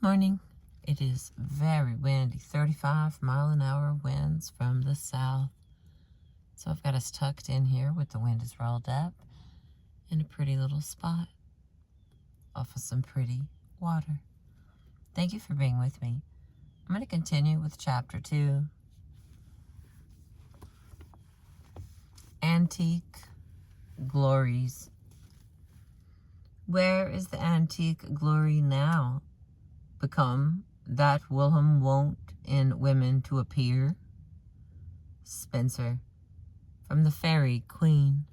Morning. It is very windy, 35-mile-an-hour winds from the south. So I've got us tucked in here with the windows rolled up in a pretty little spot off of some pretty water. Thank you for being with me. I'm going to continue with chapter 2. Antique Glories. Where is the antique glory now? Become that Wilhelm wont in women to appear? Spenser, from the Fairy Queen.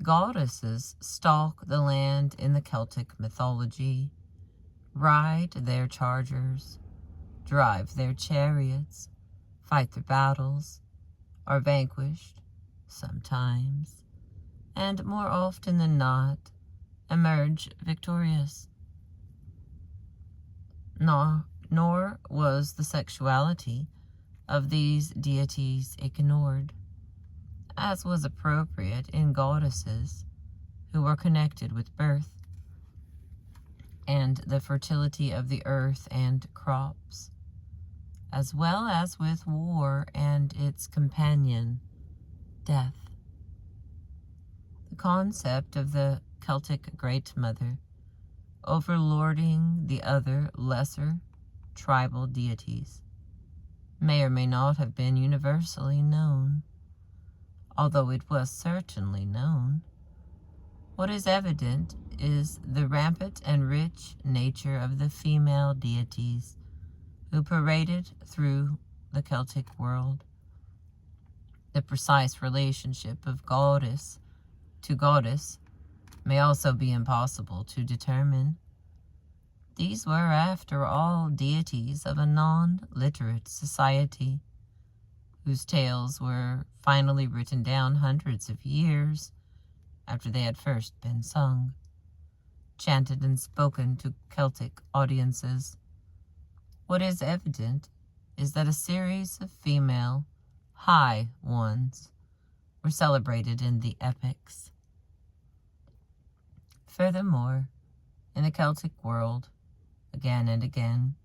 Goddesses stalk the land in the Celtic mythology, ride their chargers, drive their chariots, fight their battles, are vanquished sometimes, and more often than not, emerge victorious. Nor was the sexuality of these deities ignored, as was appropriate in goddesses who were connected with birth and the fertility of the earth and crops, as well as with war and its companion, death. The concept of the Celtic Great Mother overlording the other lesser tribal deities may or may not have been universally known, although it was certainly known. What is evident is the rampant and rich nature of the female deities who paraded through the Celtic world. The precise relationship of goddess to goddess may also be impossible to determine. These were, after all, deities of a non-literate society, whose tales were finally written down hundreds of years after they had first been sung, chanted and spoken to Celtic audiences. What is evident is that a series of female high ones were celebrated in the epics. Furthermore, in the Celtic world, again and again,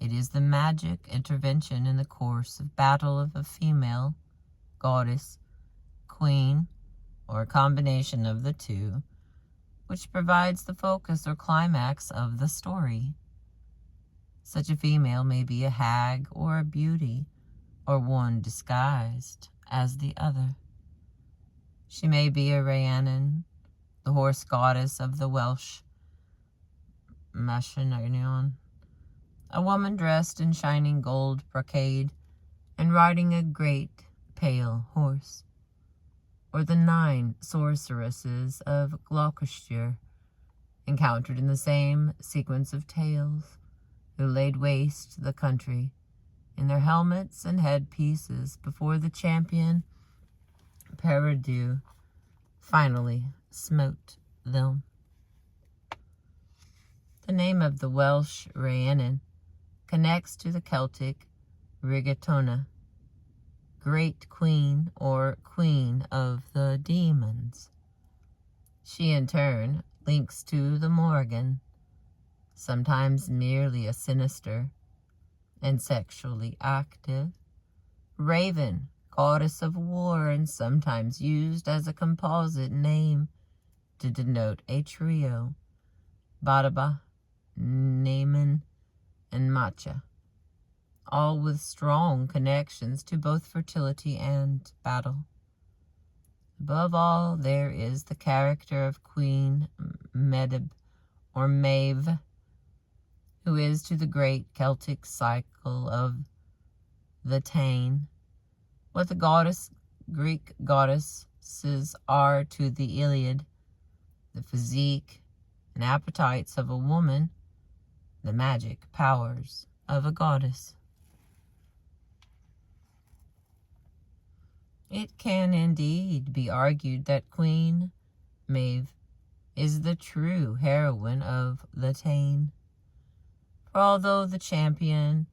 it is the magic intervention in the course of battle of a female goddess, queen, or a combination of the two, which provides the focus or climax of the story. Such a female may be a hag or a beauty, or one disguised as the other. She may be a Rhiannon, the horse goddess of the Welsh Machinagon, a woman dressed in shining gold brocade and riding a great pale horse, or the 9 sorceresses of Gloucestershire, encountered in the same sequence of tales, who laid waste the country in their helmets and headpieces before the champion Peredur finally smote them. The name of the Welsh Rhiannon connects to the Celtic Rigatona, Great Queen or Queen of the Demons. She in turn links to the Morrigan, sometimes merely a sinister and sexually active raven, goddess of war, and sometimes used as a composite name to denote a trio, Badaba, Naaman, and Macha, all with strong connections to both fertility and battle. Above all, there is the character of Queen Medb, or Maeve, who is to the great Celtic cycle of the Táin what the Greek goddesses are to the Iliad, the physique and appetites of a woman, the magic powers of a goddess. It can indeed be argued that Queen Maeve is the true heroine of the Táin, for although the champion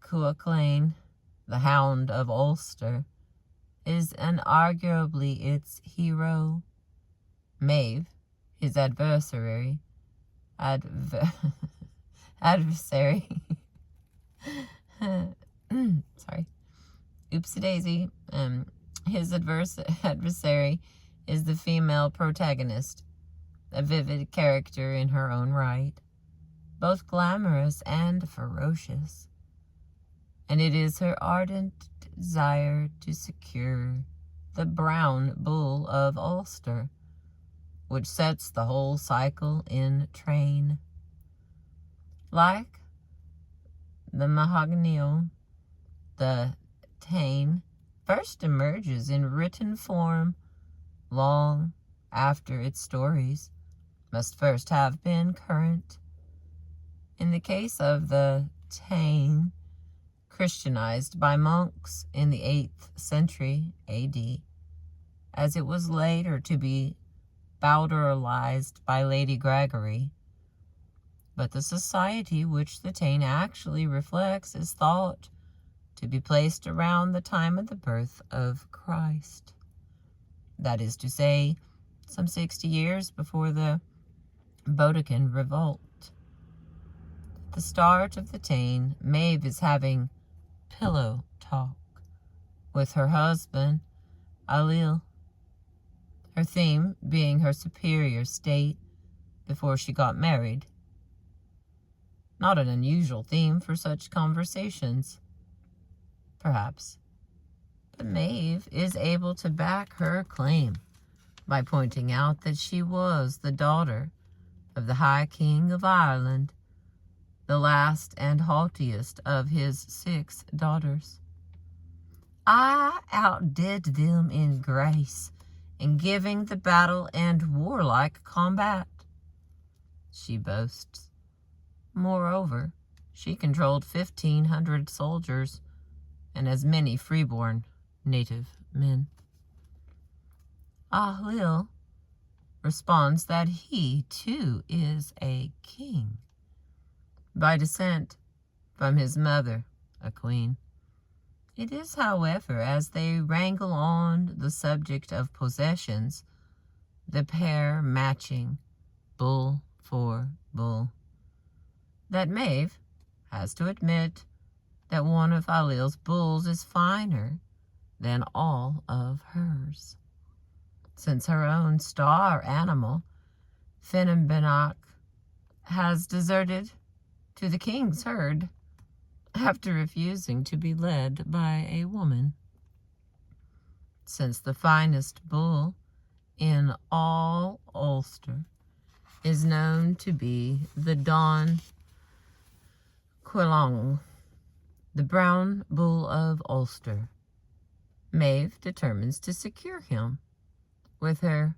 Cuachulainn, the Hound of Ulster, is unarguably its hero, Maeve, his adversary, adversary. Sorry. Oopsie-daisy. His adversary is the female protagonist, a vivid character in her own right, both glamorous and ferocious. And it is her ardent desire to secure the brown bull of Ulster which sets the whole cycle in train. Like the mahogany, the Táin first emerges in written form long after its stories must first have been current. In the case of the Táin, Christianized by monks in the 8th century AD, as it was later to be Bowdlerized by Lady Gregory, but the society which the Táin actually reflects is thought to be placed around the time of the birth of Christ. That is to say, some 60 years before the Boudiccan revolt. At the start of the Táin, Maeve is having pillow talk with her husband, Ailill, her theme being her superior state before she got married. Not an unusual theme for such conversations, perhaps, but Maeve is able to back her claim by pointing out that she was the daughter of the High King of Ireland, the last and haughtiest of his 6 daughters. I outdid them in grace, in giving the battle and warlike combat, she boasts. Moreover, she controlled 1,500 soldiers and as many freeborn native men. Ailill responds that he, too, is a king, by descent from his mother, a queen. It is, however, as they wrangle on the subject of possessions, the pair matching bull for bull, that Maeve has to admit that one of Ailill's bulls is finer than all of hers, since her own star animal, Finnbenach, has deserted to the king's herd after refusing to be led by a woman. Since the finest bull in all Ulster is known to be the Don Quillang, the brown bull of Ulster, Maeve determines to secure him with her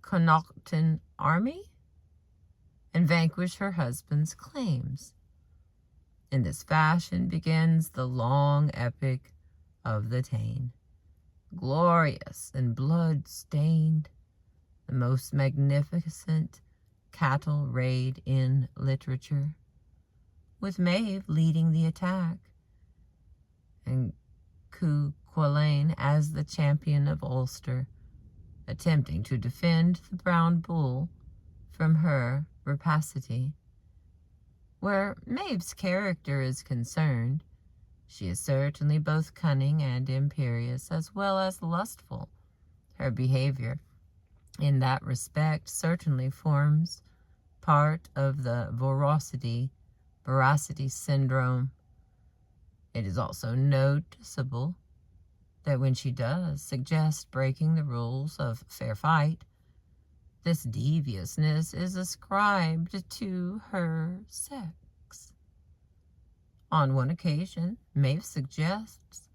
Connaughton army and vanquish her husband's claims. In this fashion begins the long epic of the Táin, glorious and blood-stained, the most magnificent cattle raid in literature, with Maeve leading the attack, and Cuchulainn as the champion of Ulster, attempting to defend the brown bull from her rapacity. Where Maeve's character is concerned, she is certainly both cunning and imperious, as well as lustful. Her behavior, in that respect, certainly forms part of the voracity syndrome. It is also noticeable that when she does suggest breaking the rules of fair fight, this deviousness is ascribed to her sex. On one occasion, Maeve suggests,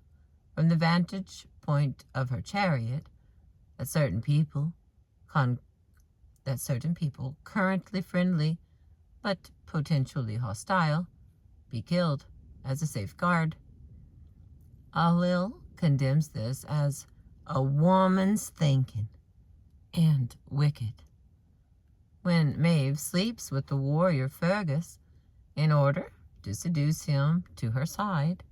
from the vantage point of her chariot, that certain people currently friendly but potentially hostile be killed as a safeguard. Ailill condemns this as a woman's thinking and wicked. When Maeve sleeps with the warrior Fergus in order to seduce him to her side,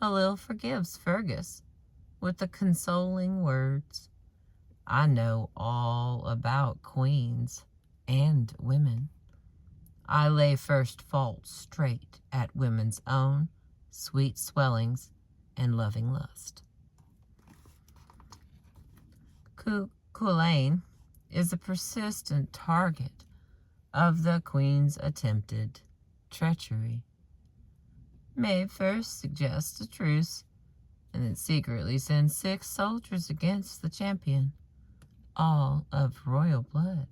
Ailill forgives Fergus with the consoling words, "I know all about queens and women. I lay first fault straight at women's own sweet swellings and loving lust. Culain is a persistent target of the queen's attempted treachery. Maeve first suggests a truce and then secretly sends 6 soldiers against the champion, all of royal blood.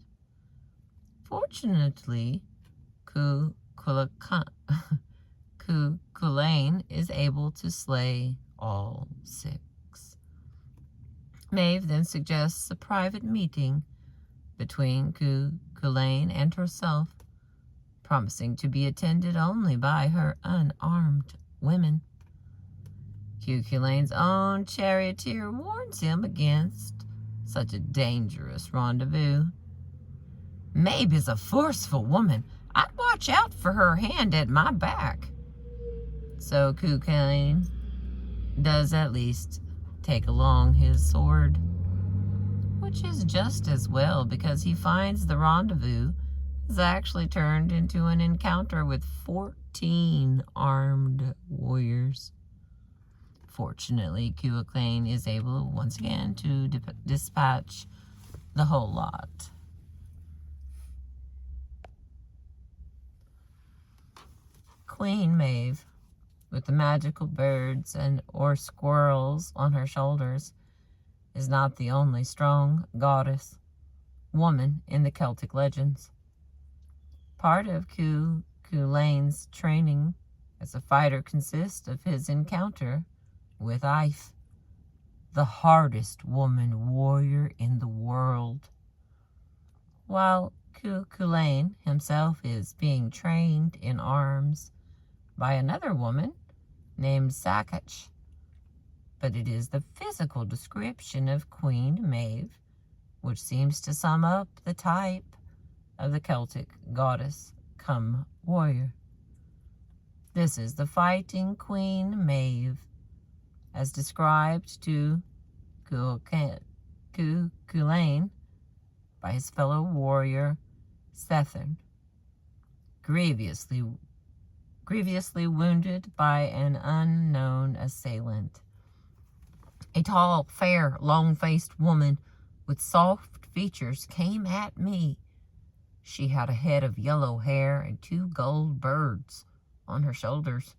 Fortunately, Culain is able to slay all 6. Maeve then suggests a private meeting between Culain and herself, promising to be attended only by her unarmed women. Culain's own charioteer warns him against such a dangerous rendezvous. Maeve is a forceful woman. I'd watch out for her hand at my back. So Culain does at least take along his sword, which is just as well because he finds the rendezvous has actually turned into an encounter with 14 armed warriors. Fortunately, Culain is able once again to dispatch the whole lot. Queen Maeve, with the magical birds or squirrels on her shoulders, is not the only strong goddess woman in the Celtic legends. Part of Culain's training as a fighter consists of his encounter with Aith, the hardest woman warrior in the world. While Culain himself is being trained in arms by another woman named Sakach, but it is the physical description of Queen Maeve which seems to sum up the type of the Celtic goddess come warrior. This is the fighting Queen Maeve, as described to Culain by his fellow warrior Sethern, grievously wounded by an unknown assailant. A tall, fair, long-faced woman with soft features came at me. She had a head of yellow hair and 2 gold birds on her shoulders.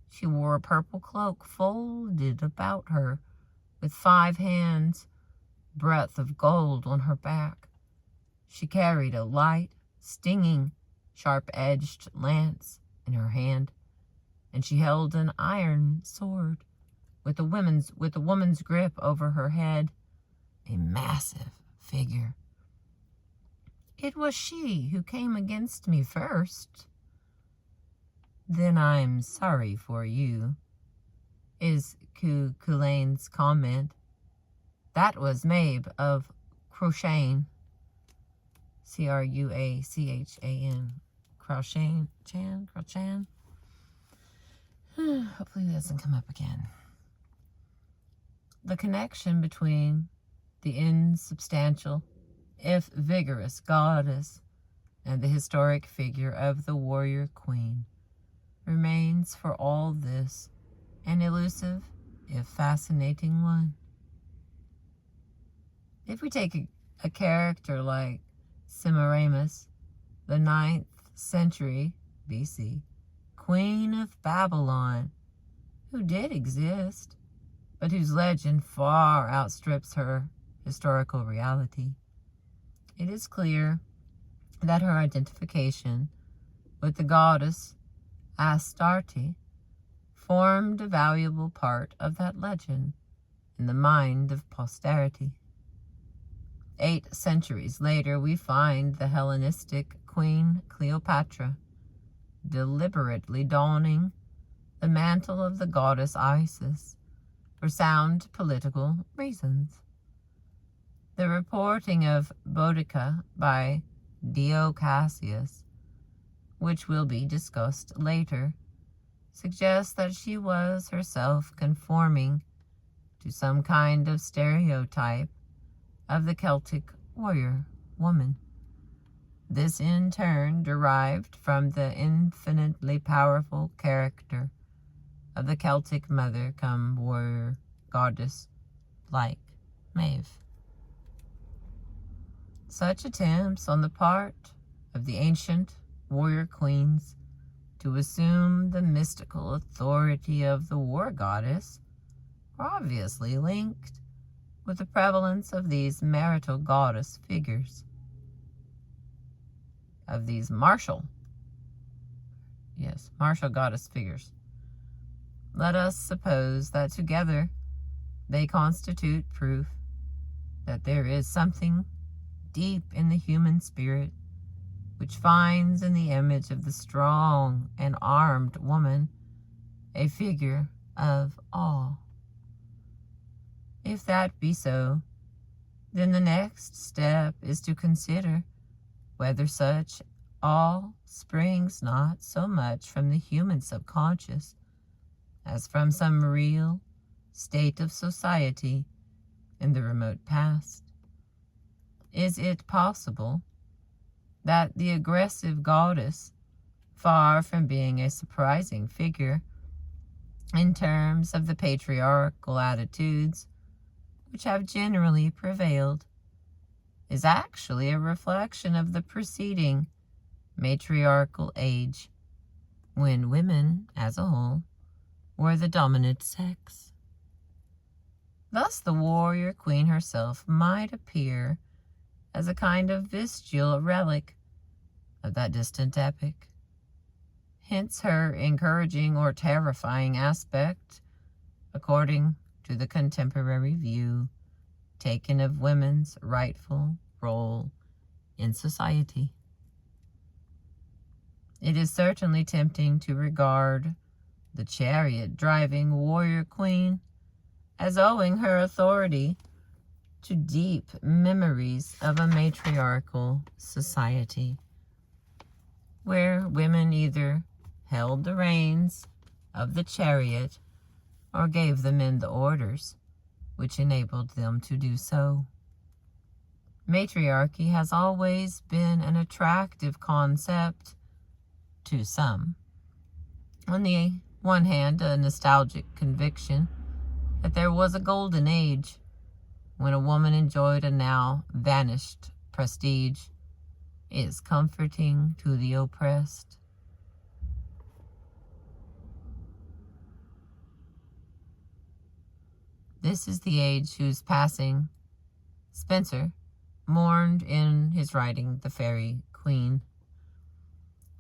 She wore a purple cloak folded about her, with 5 hands' breadth of gold on her back. She carried a light, stinging, sharp-edged lance in her hand, and she held an iron sword with a woman's grip over her head, a massive figure. It was she who came against me first. Then I'm sorry for you, is Culain's comment. That was Maeve of Cruachan, Cruachan, Cruachan. Hopefully that doesn't come up again. The connection between the insubstantial, if vigorous goddess and the historic figure of the warrior queen remains for all this an elusive, if fascinating one. If we take a character like Semiramis, the 9th century BC, Queen of Babylon, who did exist, but whose legend far outstrips her historical reality, it is clear that her identification with the goddess Astarte formed a valuable part of that legend in the mind of posterity. 8 centuries later, we find the Hellenistic Queen Cleopatra deliberately donning the mantle of the goddess Isis for sound political reasons. The reporting of Boudica by Dio Cassius, which will be discussed later, suggests that she was herself conforming to some kind of stereotype of the Celtic warrior woman. This in turn derived from the infinitely powerful character of the Celtic mother come warrior goddess like Maeve. Such attempts on the part of the ancient warrior queens to assume the mystical authority of the war goddess are obviously linked with the prevalence of these martial goddess figures, of these martial goddess figures. Let us suppose that together they constitute proof that there is something deep in the human spirit which finds in the image of the strong and armed woman a figure of awe. If that be so, then the next step is to consider whether such awe springs not so much from the human subconscious as from some real state of society in the remote past. Is it possible that the aggressive goddess, far from being a surprising figure in terms of the patriarchal attitudes which have generally prevailed, is actually a reflection of the preceding matriarchal age, when women, as a whole, were the dominant sex? Thus the warrior queen herself might appear as a kind of vestigial relic of that distant epoch. Hence her encouraging or terrifying aspect, according to the contemporary view taken of women's rightful role in society. It is certainly tempting to regard the chariot-driving warrior queen as owing her authority to deep memories of a matriarchal society, where women either held the reins of the chariot or gave the men the orders which enabled them to do so. Matriarchy has always been an attractive concept to some. On the one hand, a nostalgic conviction that there was a golden age when a woman enjoyed a now vanished prestige is comforting to the oppressed. This is the age whose passing Spenser mourned in his writing The Faerie Queene.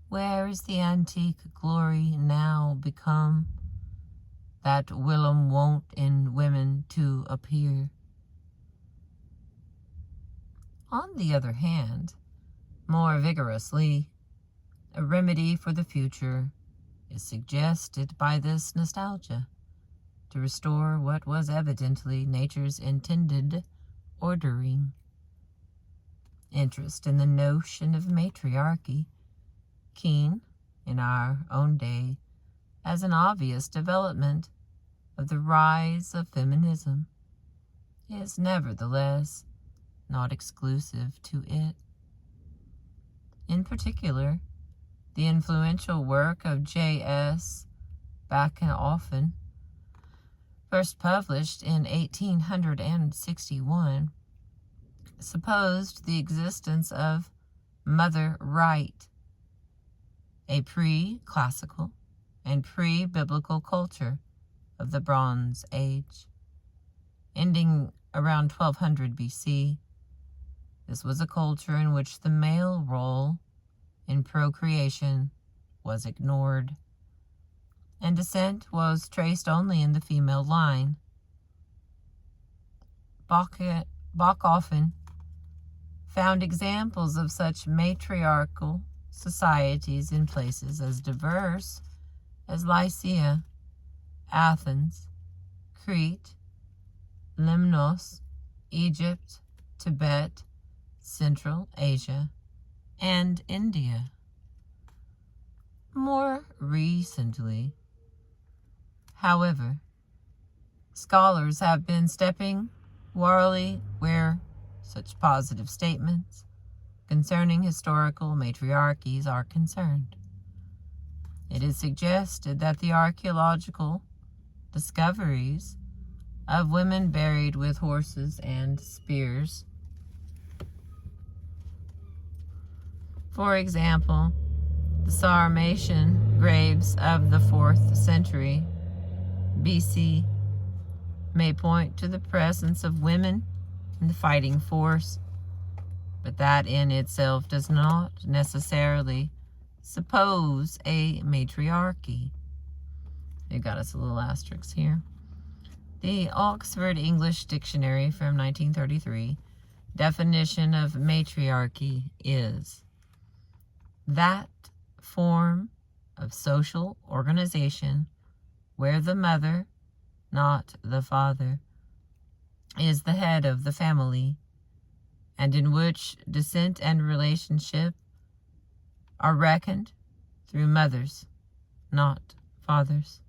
Where is the antique glory now become, that whilom wont in women to appear? On the other hand, more vigorously, a remedy for the future is suggested by this nostalgia, to restore what was evidently nature's intended ordering. Interest in the notion of matriarchy, keen in our own day as an obvious development of the rise of feminism, is nevertheless not exclusive to it. In particular, the influential work of J.S. Bacon-Offen, first published in 1861, supposed the existence of Mother Right, a pre-classical and pre-biblical culture of the Bronze Age. Ending around 1200 BC, this was a culture in which the male role in procreation was ignored, and descent was traced only in the female line. Bacon-Offen found examples of such matriarchal societies in places as diverse as Lycia, Athens, Crete, Lemnos, Egypt, Tibet, Central Asia, and India. More recently, however, scholars have been stepping warily where such positive statements concerning historical matriarchies are concerned. It is suggested that the archaeological discoveries of women buried with horses and spears, for example, the Sarmatian graves of the 4th century BC, may point to the presence of women in the fighting force, but that in itself does not necessarily suppose a matriarchy. They got us a little asterisk here. The Oxford English Dictionary from 1933 definition of matriarchy is that form of social organization where the mother, not the father, is the head of the family, and in which descent and relationship are reckoned through mothers, not fathers.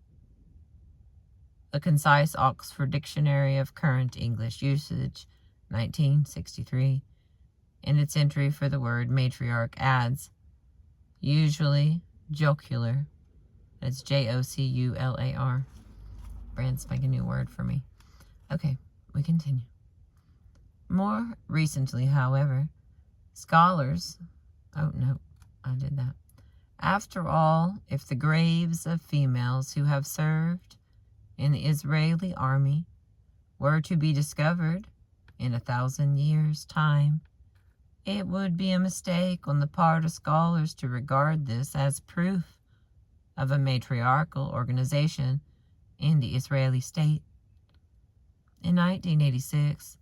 The Concise Oxford Dictionary of Current English Usage, 1963, in its entry for the word matriarch adds, usually jocular. It's Jocular. Brand spanking new word for me. Okay, we continue. More recently, however, scholars... Oh, no, I did that. After all, if the graves of females who have served in the Israeli army were to be discovered in 1,000 years' time, it would be a mistake on the part of scholars to regard this as proof of a matriarchal organization in the Israeli state. In 1986,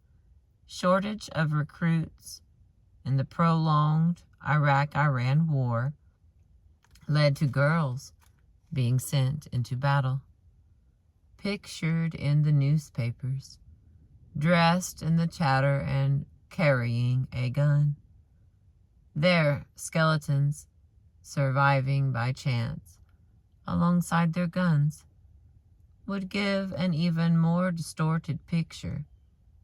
shortage of recruits in the prolonged Iraq-Iran war led to girls being sent into battle, pictured in the newspapers, dressed in the chatter and carrying a gun. Their skeletons surviving by chance alongside their guns would give an even more distorted picture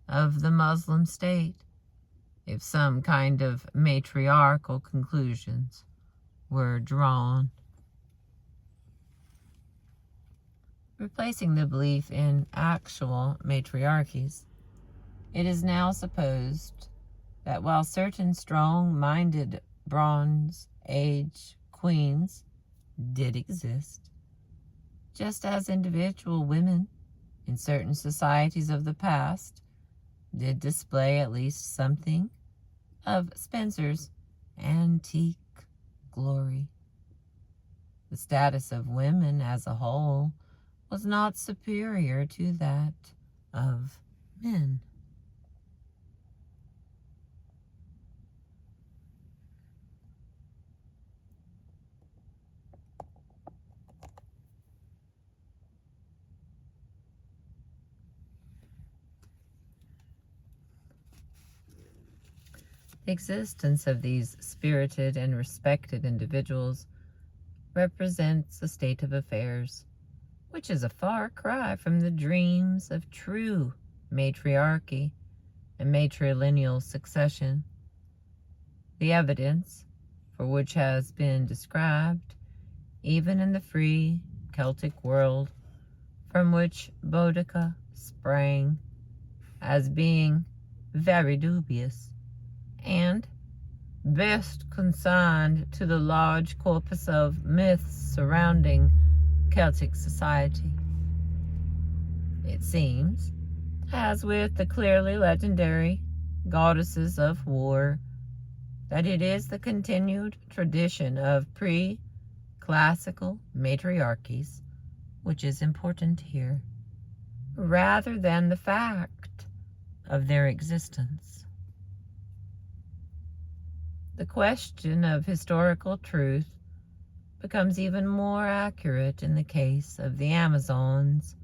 of the Muslim state if some kind of matriarchal conclusions were drawn. Replacing the belief in actual matriarchies, it is now supposed that while certain strong-minded Bronze Age queens did exist, just as individual women in certain societies of the past did display at least something of Spencer's antique glory. The status of women as a whole was not superior to that of men. The existence of these spirited and respected individuals represents a state of affairs which is a far cry from the dreams of true matriarchy and matrilineal succession. The evidence for which has been described, even in the free Celtic world from which Boudica sprang, as being very dubious, and best consigned to the large corpus of myths surrounding Celtic society. It seems, as with the clearly legendary goddesses of war, that it is the continued tradition of pre-classical matriarchies which is important here, rather than the fact of their existence. The question of historical truth becomes even more accurate in the case of the Amazons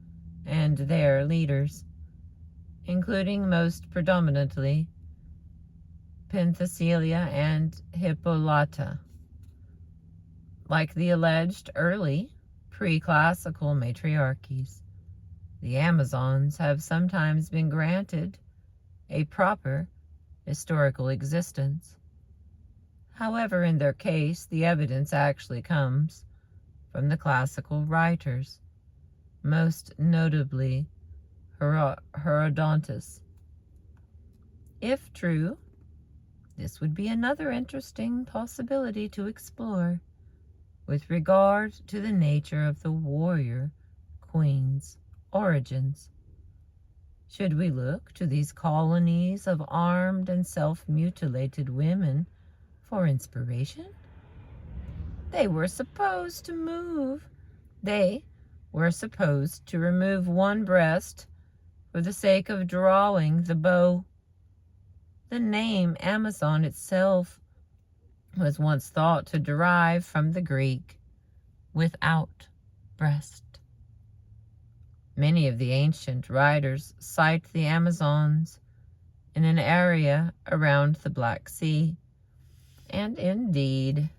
and their leaders, including most predominantly Penthesilea and Hippolyta. Like the alleged early pre-classical matriarchies, the Amazons have sometimes been granted a proper historical existence, However, in their case, the evidence actually comes from the classical writers, most notably Herodotus. If true, this would be another interesting possibility to explore with regard to the nature of the warrior queen's origins. Should we look to these colonies of armed and self-mutilated women for inspiration? They were supposed to remove one breast for the sake of drawing the bow. The name Amazon itself was once thought to derive from the Greek without breast. Many of the ancient writers cite the Amazons in an area around the Black Sea, and indeed,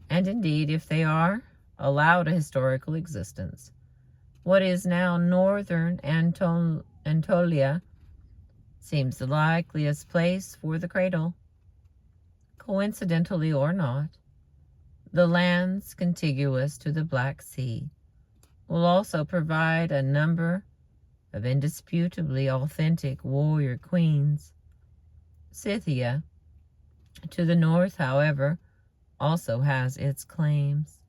if they are allowed a historical existence, what is now northern Anatolia seems the likeliest place for the cradle. Coincidentally or not, the lands contiguous to the Black Sea will also provide a number of indisputably authentic warrior queens. Scythia, to the north, however, also has its claims.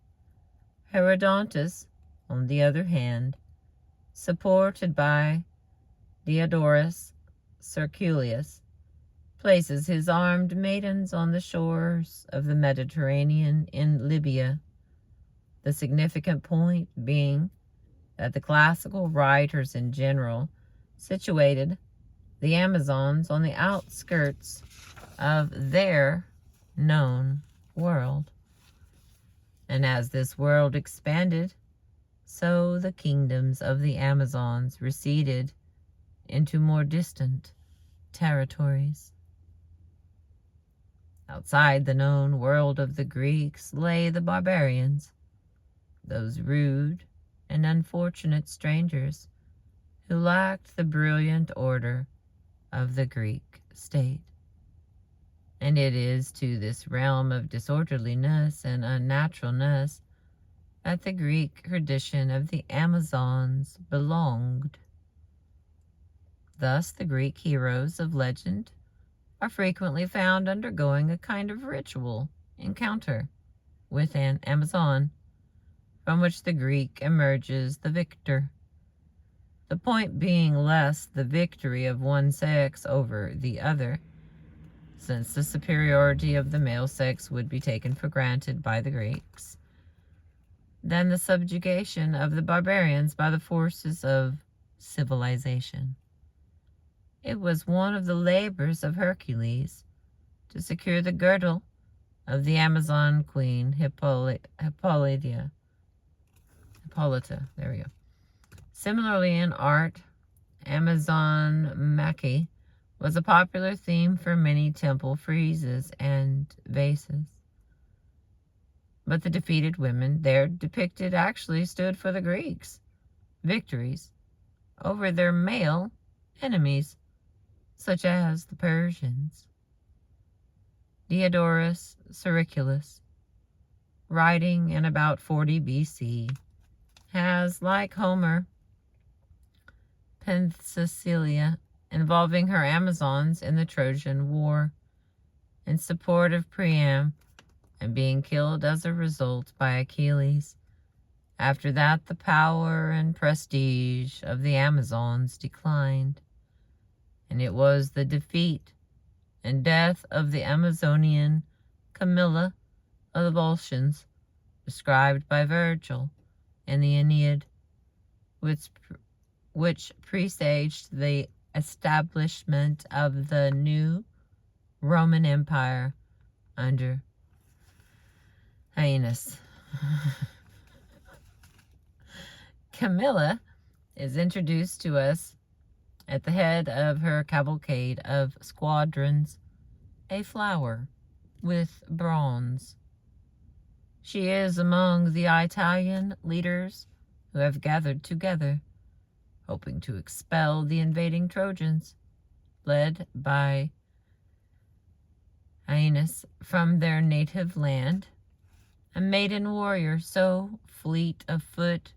Herodotus, on the other hand, supported by Diodorus Siculus, places his armed maidens on the shores of the Mediterranean in Libya, the significant point being that the classical writers in general situated the Amazons on the outskirts of their known world. And as this world expanded, so the kingdoms of the Amazons receded into more distant territories. Outside the known world of the Greeks lay the barbarians, those rude and unfortunate strangers who lacked the brilliant order of the Greek state. And it is to this realm of disorderliness and unnaturalness that the Greek tradition of the Amazons belonged. Thus, the Greek heroes of legend are frequently found undergoing a kind of ritual encounter with an Amazon, from which the Greek emerges the victor. The point being less the victory of one sex over the other, since the superiority of the male sex would be taken for granted by the Greeks, than the subjugation of the barbarians by the forces of civilization. It was one of the labors of Hercules to secure the girdle of the Amazon queen Hippolyta. There we go. Similarly, in art, Amazonmachy was a popular theme for many temple friezes and vases. But the defeated women there depicted actually stood for the Greeks' victories over their male enemies, such as the Persians. Diodorus Siculus, writing in about 40 BC, has, like Homer, Penthesilea, involving her Amazons in the Trojan War, in support of Priam, and being killed as a result by Achilles. After that, the power and prestige of the Amazons declined, and it was the defeat and death of the Amazonian Camilla of the Volscians, described by Virgil in the Aeneid, which presaged the establishment of the new Roman Empire under Hyannis. Camilla is introduced to us at the head of her cavalcade of squadrons, a flower with bronze. She is among the Italian leaders who have gathered together, hoping to expel the invading Trojans, led by Aeneas from their native land, a maiden warrior so fleet of foot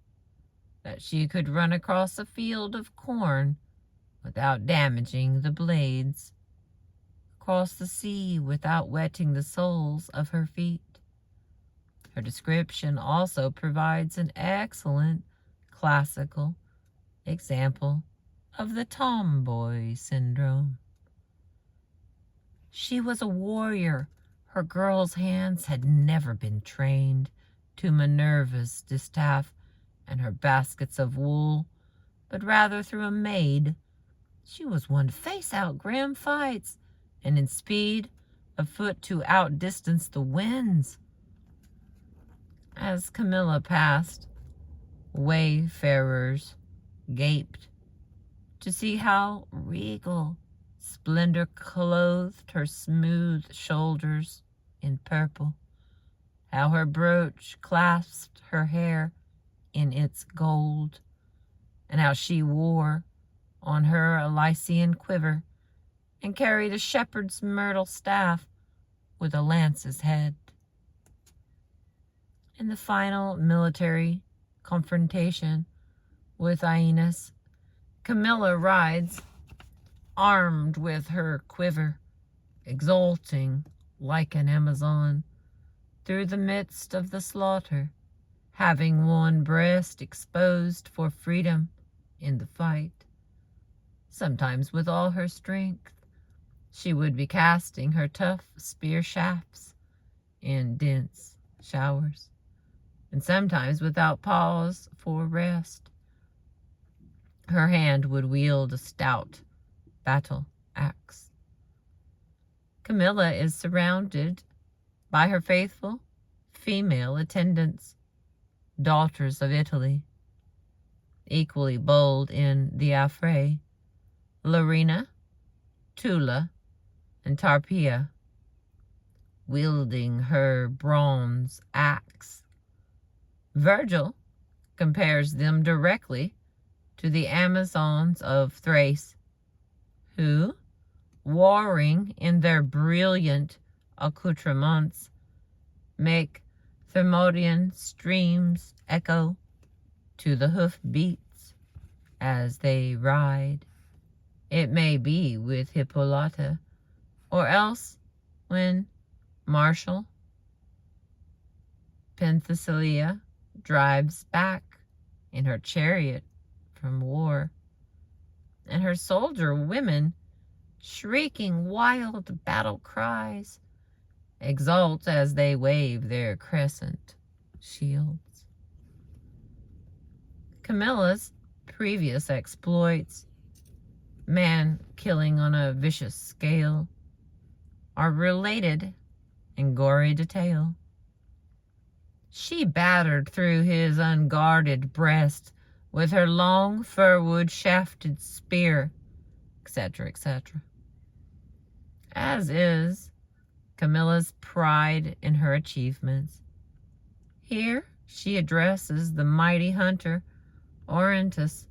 that she could run across a field of corn without damaging the blades, across the sea without wetting the soles of her feet. Her description also provides an excellent classical example of the tomboy syndrome. She was a warrior. Her girl's hands had never been trained to Minerva's distaff and her baskets of wool, but rather through a maid. She was one to face out grim fights, and in speed of foot to outdistance the winds. As Camilla passed, wayfarers gaped to see how regal splendor clothed her smooth shoulders in purple, how her brooch clasped her hair in its gold, and how she wore on her a Lycian quiver and carried a shepherd's myrtle staff with a lance's head. In the final military confrontation with Aeneas, Camilla rides, armed with her quiver, exulting like an Amazon, through the midst of the slaughter, having one breast exposed for freedom in the fight. Sometimes with all her strength, she would be casting her tough spear shafts in dense showers, and sometimes without pause for rest, her hand would wield a stout battle axe. Camilla is surrounded by her faithful female attendants, daughters of Italy, equally bold in the affray, Larina, Tula, and Tarpeia, wielding her bronze axe. Virgil compares them directly to the Amazons of Thrace, who, warring in their brilliant accoutrements, make Thermodian streams echo to the hoof beats as they ride. It may be with Hippolyta, or else when martial Penthesilea drives back in her chariot from war, and her soldier women, shrieking wild battle cries, exult as they wave their crescent shields. Camilla's previous exploits, man-killing on a vicious scale, are related in gory detail. She battered through his unguarded breast with her long fir-wood shafted spear, etc., etc. As is Camilla's pride in her achievements. Here she addresses the mighty hunter Orontes,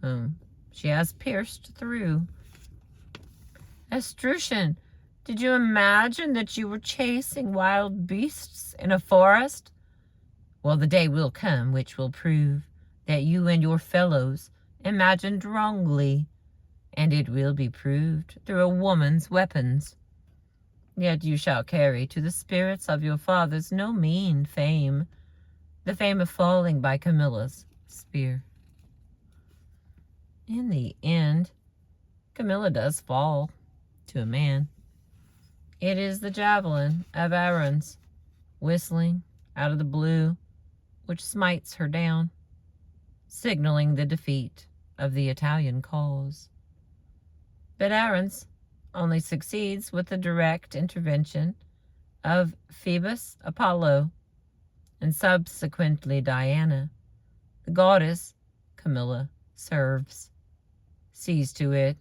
whom she has pierced through. Etruscan, did you imagine that you were chasing wild beasts in a forest? Well, the day will come which will prove that you and your fellows imagined wrongly, and it will be proved through a woman's weapons. Yet you shall carry to the spirits of your fathers no mean fame, the fame of falling by Camilla's spear. In the end, Camilla does fall to a man. It is the javelin of Aruns, whistling out of the blue, which smites her down, signaling the defeat of the Italian cause. But Aruns only succeeds with the direct intervention of Phoebus Apollo, and subsequently Diana, the goddess Camilla serves, sees to it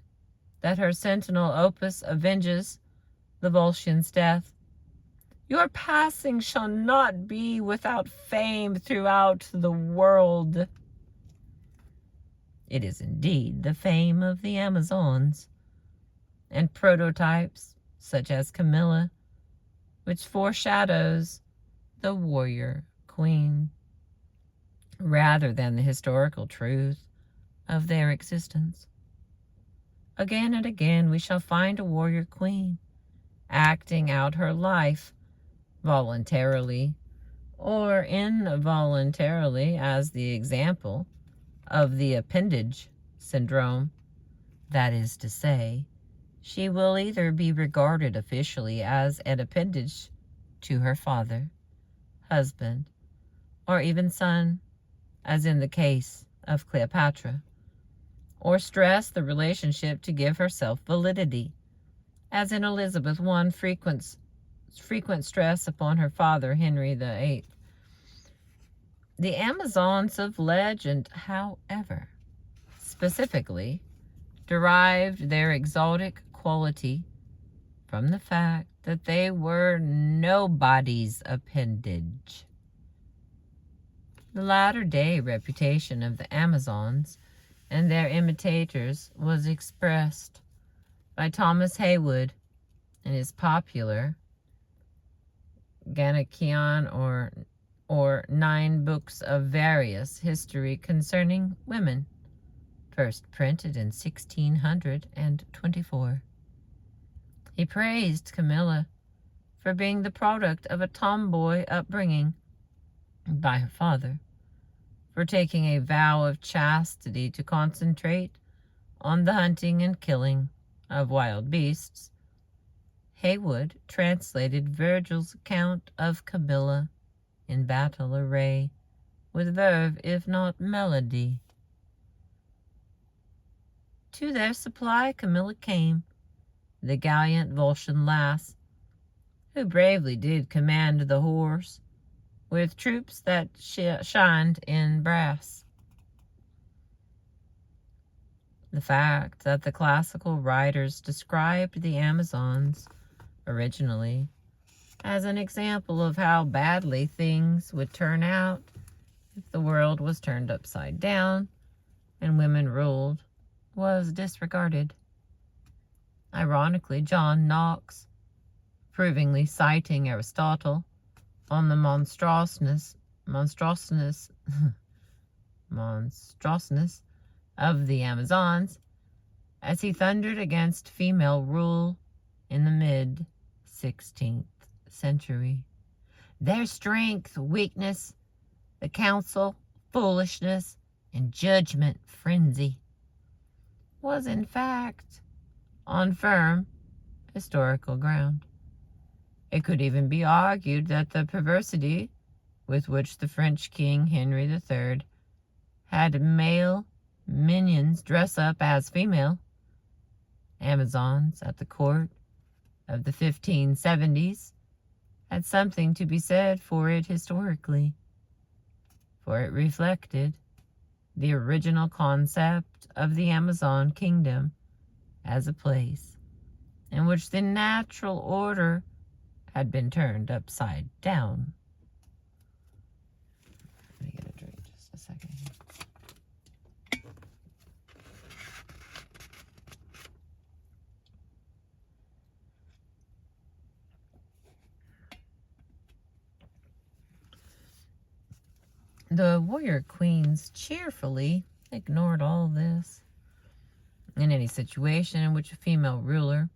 that her sentinel Opus avenges the Volscian's death. Your passing shall not be without fame throughout the world. It is indeed the fame of the Amazons, and prototypes such as Camilla which foreshadows the warrior queen, rather than the historical truth of their existence. Again and again we shall find a warrior queen acting out her life voluntarily or involuntarily as the example of the appendage syndrome. That is to say, she will either be regarded officially as an appendage to her father, husband, or even son, as in the case of Cleopatra, or stress the relationship to give herself validity, as in Elizabeth I, frequent stress upon her father, Henry VIII. The Amazons of legend, however, specifically derived their exotic quality from the fact that they were nobody's appendage. The latter-day reputation of the Amazons and their imitators was expressed by Thomas Heywood in his popular Ganachon or 9 books of various history concerning women, first printed in 1624. He praised Camilla for being the product of a tomboy upbringing by her father, for taking a vow of chastity to concentrate on the hunting and killing of wild beasts. Heywood translated Virgil's account of Camilla in battle array with verve if not melody. To their supply Camilla came, the gallant Volscian lass, who bravely did command the horse, with troops that shined in brass. The fact that the classical writers described the Amazons originally as an example of how badly things would turn out if the world was turned upside down and women ruled was disregarded. Ironically, John Knox, approvingly citing Aristotle on the monstrousness of the Amazons, as he thundered against female rule in the mid-16th century. Their strength, weakness, the counsel, foolishness, and judgment frenzy was in fact on firm historical ground. It could even be argued that the perversity with which the French King Henry III had male minions dress up as female Amazons at the court of the 1570s had something to be said for it historically, for it reflected the original concept of the Amazon kingdom as a place in which the natural order had been turned upside down. Let me get a drink just a second. The warrior queens cheerfully ignored all this. In any situation in which a female ruler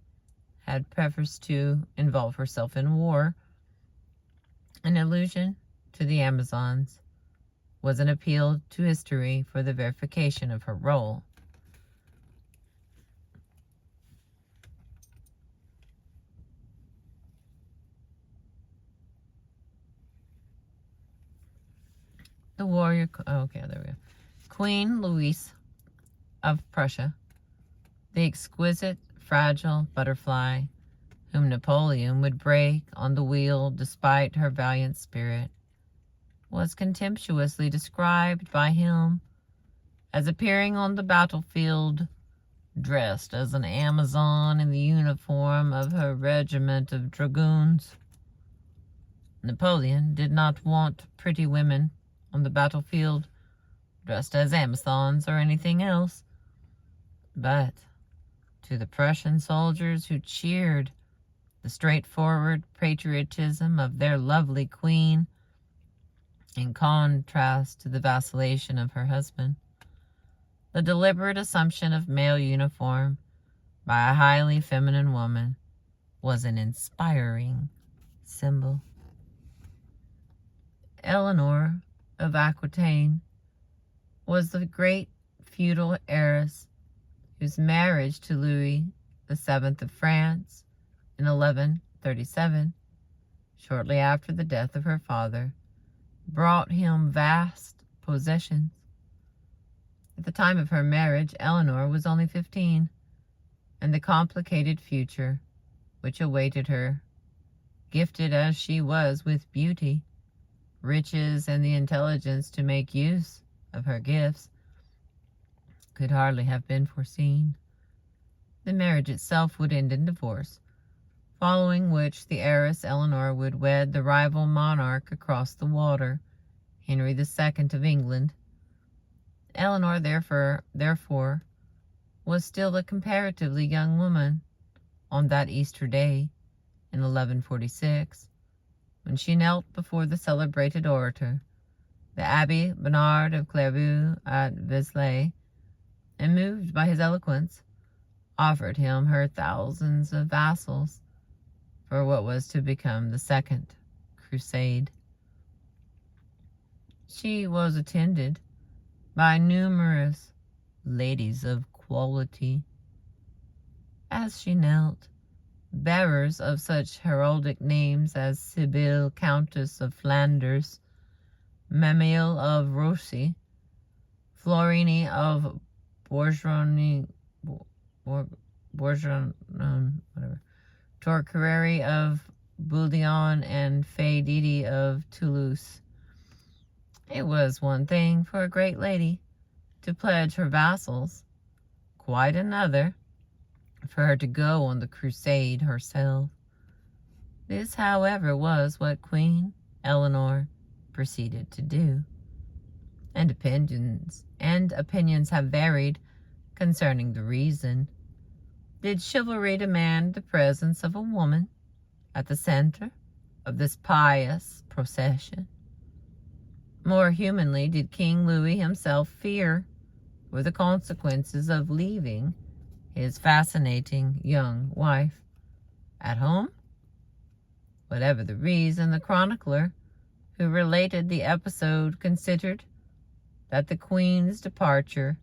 had preferred to involve herself in war, an allusion to the Amazons was an appeal to history for the verification of her role. The warrior, okay, there we go. Queen Louise of Prussia, the exquisite, fragile butterfly whom Napoleon would break on the wheel despite her valiant spirit, was contemptuously described by him as appearing on the battlefield dressed as an Amazon in the uniform of her regiment of dragoons. Napoleon did not want pretty women on the battlefield dressed as Amazons or anything else, but to the Prussian soldiers who cheered the straightforward patriotism of their lovely queen, in contrast to the vacillation of her husband. The deliberate assumption of male uniform by a highly feminine woman was an inspiring symbol. Eleanor of Aquitaine was the great feudal heiress whose marriage to Louis VII of France in 1137, shortly after the death of her father, brought him vast possessions. At the time of her marriage, Eleanor was only 15, and the complicated future which awaited her, gifted as she was with beauty, riches, and the intelligence to make use of her gifts, could hardly have been foreseen. The marriage itself would end in divorce, following which the heiress Eleanor would wed the rival monarch across the water, Henry II of England. Eleanor, therefore, was still a comparatively young woman on that Easter day in 1146, when she knelt before the celebrated orator, the Abbé Bernard of Clairvaux at Vézelay, and, moved by his eloquence, offered him her thousands of vassals for what was to become the Second Crusade. She was attended by numerous ladies of quality. As she knelt, bearers of such heraldic names as Sibylle, Countess of Flanders, Mamille of Rossi, Florini of Torquerary of Bouillon, and Fay of Toulouse. It was one thing for a great lady to pledge her vassals, quite another for her to go on the crusade herself. This, however, was what Queen Eleanor proceeded to do, and opinions have varied concerning the reason. Did chivalry demand the presence of a woman at the center of this pious procession? More humanly, did King Louis himself fear for the consequences of leaving his fascinating young wife at home? Whatever the reason, the chronicler who related the episode considered that the Queen's departure,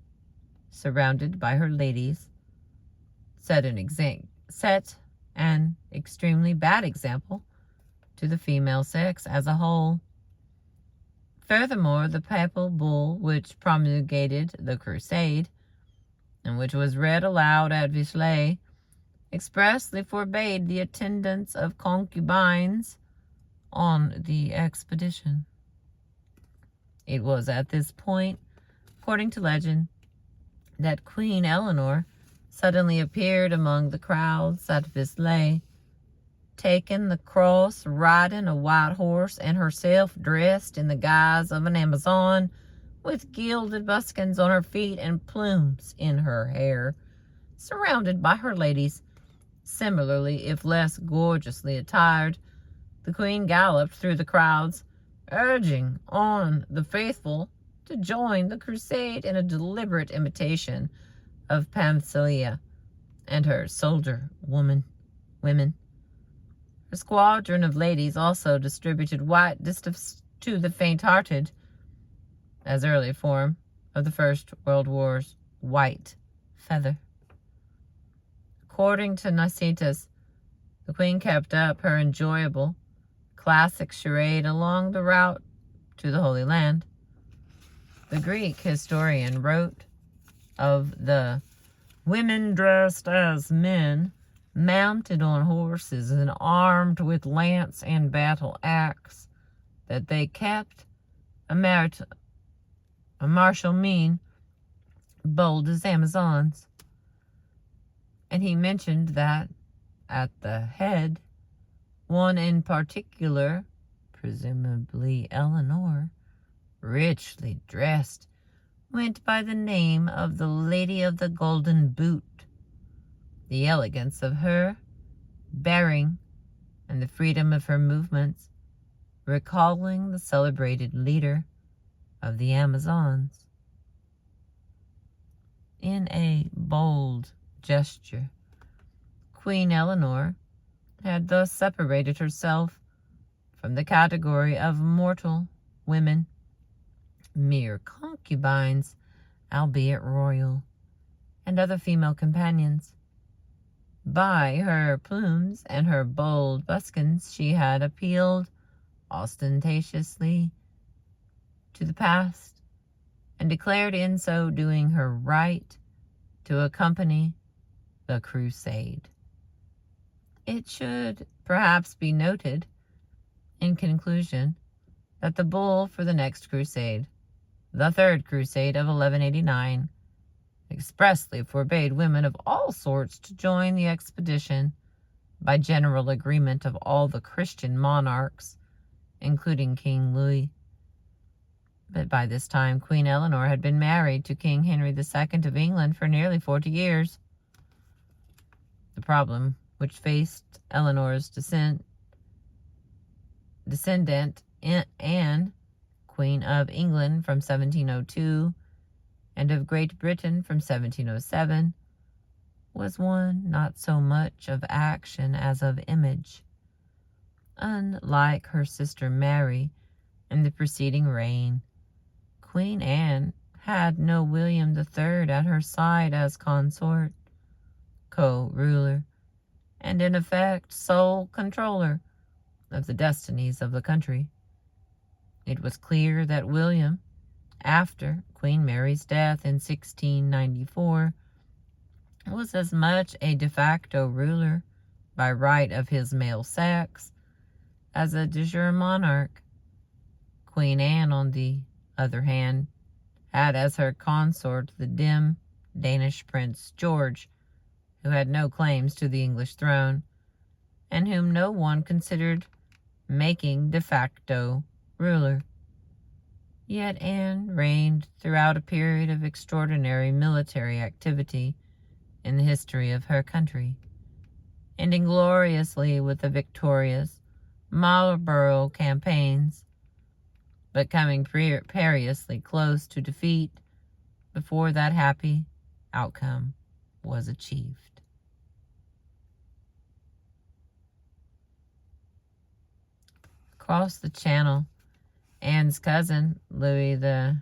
surrounded by her ladies, set an extremely bad example to the female sex as a whole. Furthermore, the papal bull which promulgated the crusade, and which was read aloud at Vézelay, expressly forbade the attendance of concubines on the expedition. It was at this point, according to legend, that Queen Eleanor suddenly appeared among the crowds at Vézelay, taking the cross, riding a white horse, and herself dressed in the guise of an Amazon, with gilded buskins on her feet and plumes in her hair, surrounded by her ladies, similarly, if less gorgeously attired. The Queen galloped through the crowds, urging on the faithful to join the crusade in a deliberate imitation of Pamphylia and her soldier women. Her squadron of ladies also distributed white distaffs to the faint-hearted, as early form of the First World War's white feather. According to Nicetas, the Queen kept up her enjoyable classic charade along the route to the Holy Land. The Greek historian wrote of the women dressed as men, mounted on horses and armed with lance and battle axe, that they kept a martial mien, bold as Amazons. And he mentioned that at the head, one in particular, presumably Eleanor, richly dressed, went by the name of the Lady of the Golden Boot. The elegance of her bearing and the freedom of her movements, recalling the celebrated leader of the Amazons. In a bold gesture, Queen Eleanor had thus separated herself from the category of mortal women, mere concubines, albeit royal, and other female companions. By her plumes and her bold buskins she had appealed ostentatiously to the past, and declared in so doing her right to accompany the crusade. It should perhaps be noted, in conclusion, that the bull for the next crusade, the Third Crusade of 1189, expressly forbade women of all sorts to join the expedition by general agreement of all the Christian monarchs, including King Louis. But by this time, Queen Eleanor had been married to King Henry II of England for nearly 40 years. The problem which faced Eleanor's descendant Anne, Queen of England from 1702 and of Great Britain from 1707, was one not so much of action as of image. Unlike her sister Mary in the preceding reign, Queen Anne had no William III at her side as consort, co-ruler, and in effect sole controller of the destinies of the country. It was clear that William, after Queen Mary's death in 1694, was as much a de facto ruler by right of his male sex as a de jure monarch. Queen Anne, on the other hand, had as her consort the dim Danish Prince George, who had no claims to the English throne, and whom no one considered making de facto ruler. Yet Anne reigned throughout a period of extraordinary military activity in the history of her country, ending gloriously with the victorious Marlborough campaigns, but coming perilously close to defeat before that happy outcome was achieved. Across the Channel, Anne's cousin, Louis XIV,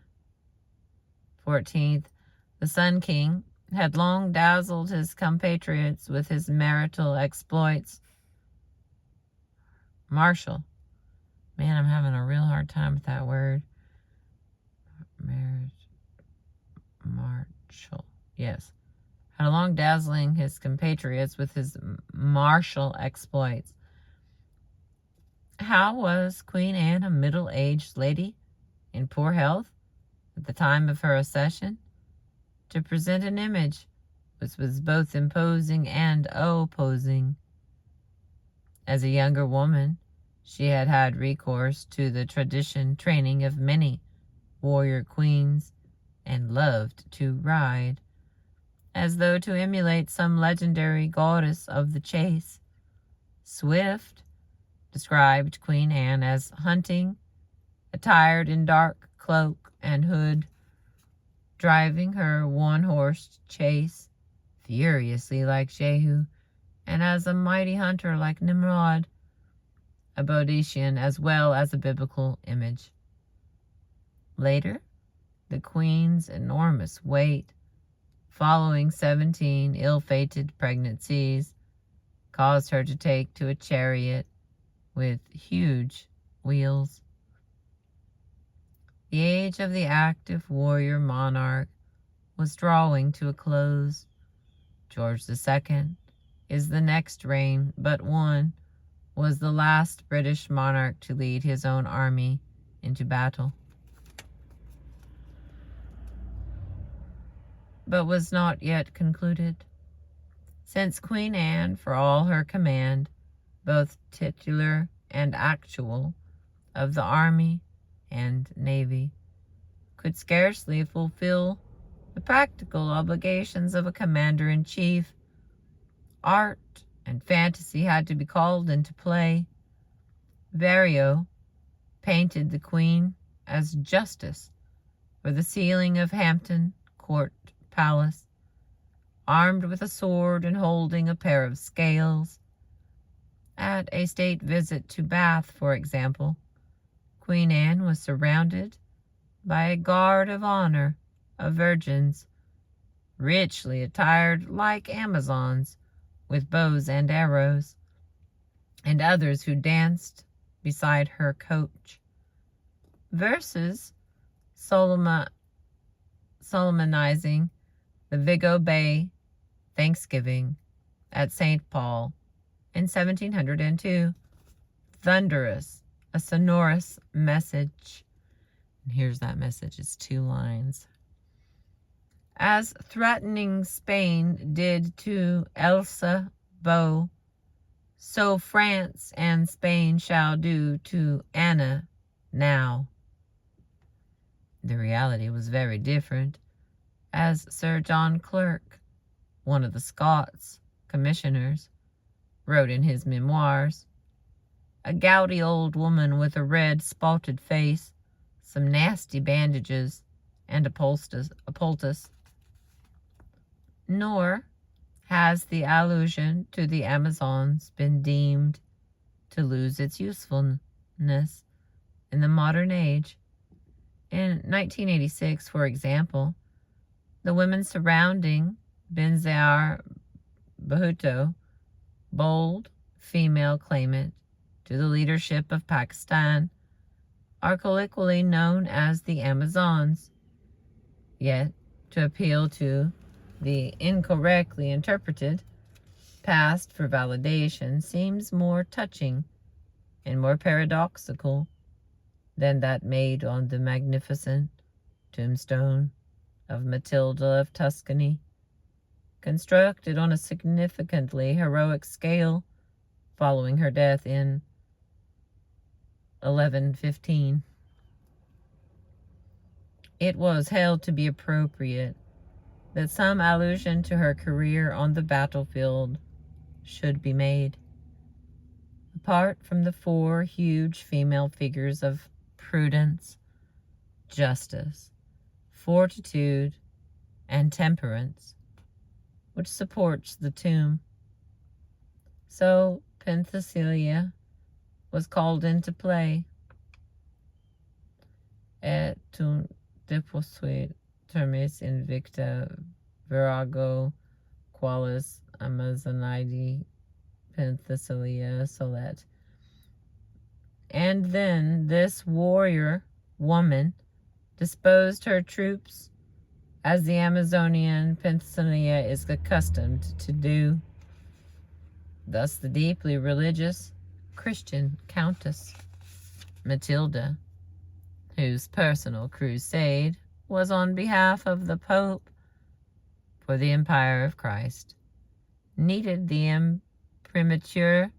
the Sun King, had long dazzled his compatriots with his marital exploits. Martial. Man, I'm having a real hard time with that word. Martial. Yes. Had long dazzling his compatriots with his martial exploits. How was Queen Anne, a middle-aged lady in poor health at the time of her accession, to present an image which was both imposing and opposing? As a younger woman, she had had recourse to the training of many warrior queens, and loved to ride, as though to emulate some legendary goddess of the chase. Swift described Queen Anne as hunting, attired in dark cloak and hood, driving her one-horse chaise furiously like Jehu, and as a mighty hunter like Nimrod, a Boeotian as well as a biblical image. Later, the Queen's enormous weight, following 17 ill-fated pregnancies, caused her to take to a chariot with huge wheels. The age of the active warrior monarch was drawing to a close. George II is the next reign, but one was the last British monarch to lead his own army into battle, but was not yet concluded. Since Queen Anne, for all her command, both titular and actual, of the army and navy, could scarcely fulfill the practical obligations of a commander-in-chief, art and fantasy had to be called into play. Verrio painted the queen as Justice for the ceiling of Hampton Court Palace, armed with a sword and holding a pair of scales. At a state visit to Bath, for example, Queen Anne was surrounded by a guard of honor of virgins, richly attired like Amazons, with bows and arrows, and others who danced beside her coach. Versus solemnizing the Vigo Bay Thanksgiving at St. Paul in 1702. Thunderous, a sonorous message. And here's that message. It's 2 lines. As threatening Spain did to Elsa Bow, so France and Spain shall do to Anna now. The reality was very different, as Sir John Clerk, one of the Scots commissioners, wrote in his memoirs. A gouty old woman with a red spotted face, some nasty bandages, and a poultice. Nor has the allusion to the Amazons been deemed to lose its usefulness in the modern age. In 1986, for example, the women surrounding Benazir Bhutto, bold female claimant to the leadership of Pakistan, are colloquially known as the Amazons. Yet, to appeal to the incorrectly interpreted past for validation seems more touching and more paradoxical than that made on the magnificent tombstone of Matilda of Tuscany, constructed on a significantly heroic scale following her death in 1115. It was held to be appropriate that some allusion to her career on the battlefield should be made. Apart from the 4 huge female figures of prudence, justice, fortitude, and temperance, which supports the tomb. So Penthesilea was called into play. Et tu deposuit termis invicta virago qualis Amazonide Penthesilea solet. And then this warrior woman disposed her troops as the Amazonian Penthesilea is accustomed to do. Thus the deeply religious Christian Countess Matilda, whose personal crusade was on behalf of the Pope for the Empire of Christ, needed the imprimatur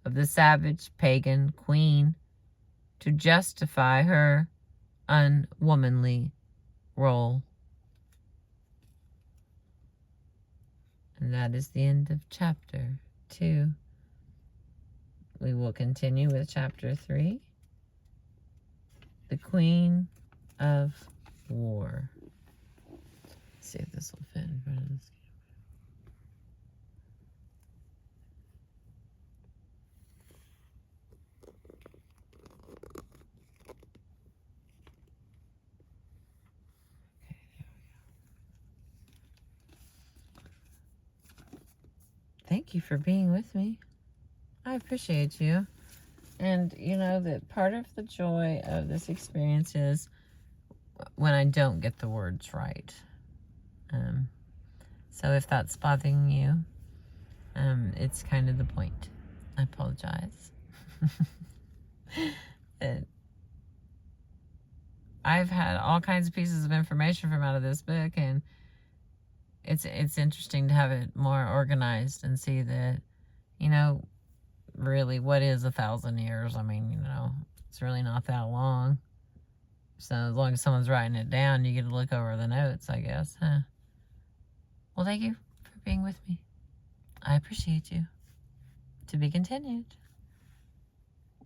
of the savage pagan queen to justify her unwomanly role. And that is the end of chapter 2. We will continue with chapter 3, the Queen of War. Let's see if this will fit in front of this. Thank you for being with me. I appreciate you. And you know that part of the joy of this experience is when I don't get the words right. So if that's bothering you, it's kind of the point. I apologize. I've had all kinds of pieces of information from out of this book, and it's interesting to have it more organized and see that, you know, really, what is 1,000 years? I mean, you know, it's really not that long. So as long as someone's writing it down, you get to look over the notes, I guess, huh? Well, thank you for being with me. I appreciate you. To be continued.